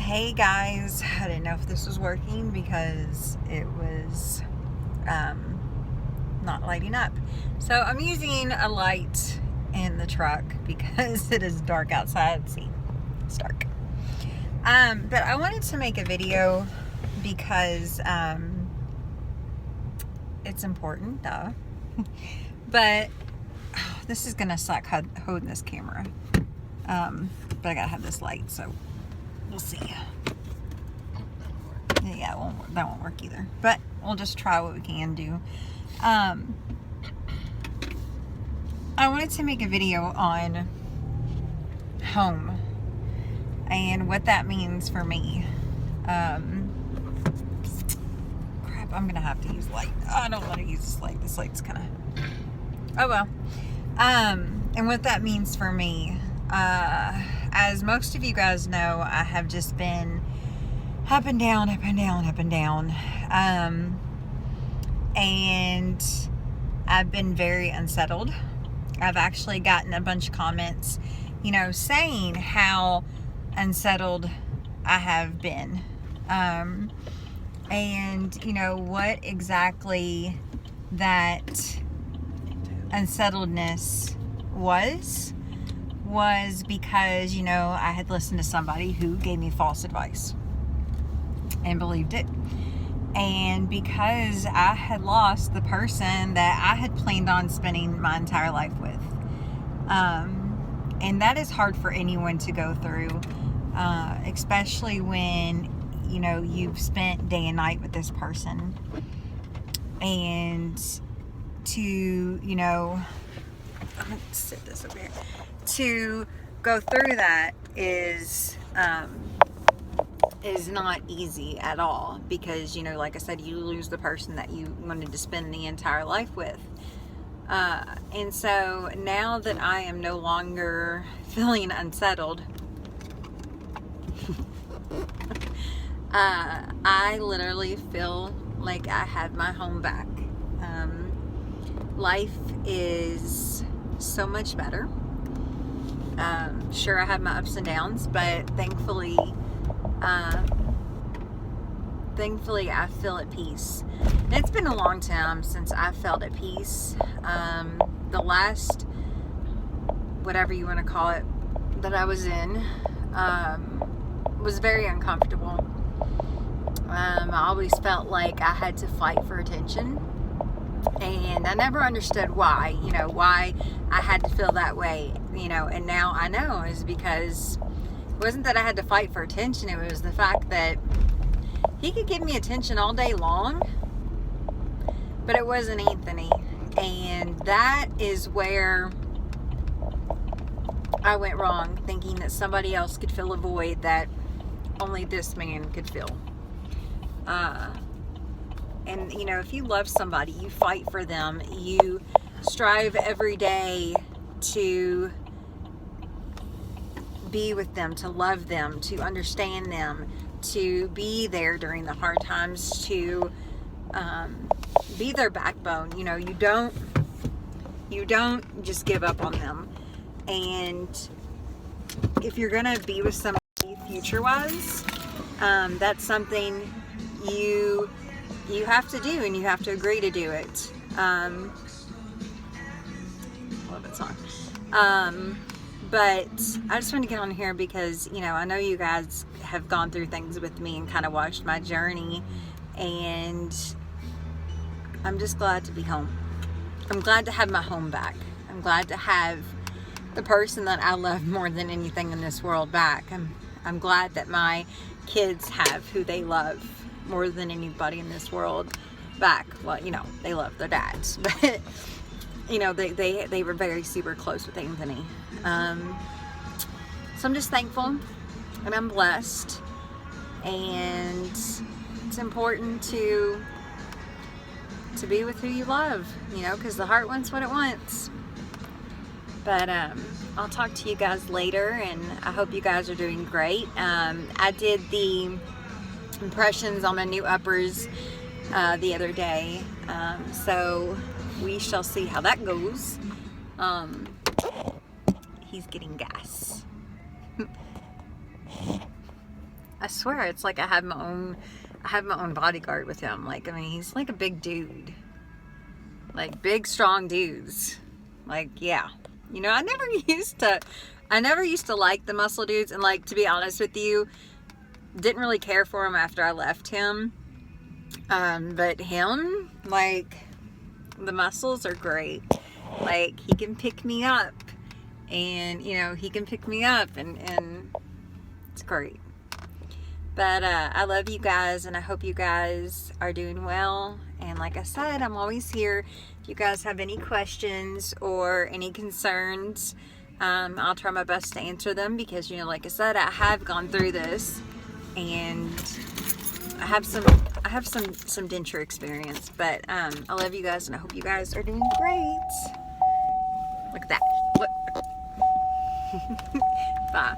Hey guys, I didn't know if this was working because it was not lighting up. So I'm using a light in the truck because it is dark outside. See, it's dark. But I wanted to make a video because it's important, duh. But this is gonna suck holding this camera. But I gotta have this light, so we'll see. Yeah, that won't work either. But we'll just try what we can do. I wanted to make a video on home and what that means for me. Crap, I'm gonna have to use light. I don't want to use this light. This light's kind of... Oh well. And what that means for me. As most of you guys know, I have just been up and down, up and down, up and down. And I've been very unsettled. I've actually gotten a bunch of comments, saying how unsettled I have been. And, what exactly that unsettledness was because, I had listened to somebody who gave me false advice and believed it. And because I had lost the person that I had planned on spending my entire life with. And that is hard for anyone to go through, especially when, you've spent day and night with this person. And to, I'm going to sit this over here. To go through that is not easy at all because, like I said, you lose the person that you wanted to spend the entire life with. And so now that I am no longer feeling unsettled, I literally feel like I have my home back. Life is so much better. Sure, I have my ups and downs, but thankfully I feel at peace. And it's been a long time since I felt at peace. The last, whatever you want to call it, that I was in was very uncomfortable. I always felt like I had to fight for attention. And I never understood why, why I had to feel that way, and now I know is because it wasn't that I had to fight for attention. It was the fact that he could give me attention all day long, but it wasn't Anthony. And that is where I went wrong, thinking that somebody else could fill a void that only this man could fill. And, if you love somebody, you fight for them. You strive every day to be with them, to love them, to understand them, to be there during the hard times, to be their backbone. You don't just give up on them. And if you're going to be with somebody future-wise, that's something you have to do, and you have to agree to do it. Love that song. But I just want to get on here because, I know you guys have gone through things with me and kind of watched my journey, and I'm just glad to be home. I'm glad to have my home back. I'm glad to have the person that I love more than anything in this world back. I'm glad that my kids have who they love more than anybody in this world back. Well, they love their dads, but they were very super close with Anthony. So I'm just thankful, and I'm blessed, and it's important to be with who you love, because the heart wants what it wants. But I'll talk to you guys later, and I hope you guys are doing great. I did the impressions on my new uppers the other day, so we shall see how that goes. He's getting gas. I swear it's like I have my own bodyguard with him. Like, I mean, he's like a big dude. Like, big, strong dudes. Like, yeah. You know, I never used to like the muscle dudes, and like, to be honest with you, didn't really care for him after I left him. But him, like, the muscles are great. Like, he can pick me up, and, you know, he can pick me up, and it's great. But I love you guys, and I hope you guys are doing well. And like I said, I'm always here. If you guys have any questions or any concerns, I'll try my best to answer them, because, you know, like I said, I have gone through this, and I have some denture experience. But I love you guys, and I hope you guys are doing great. Look at that. Look. Bye.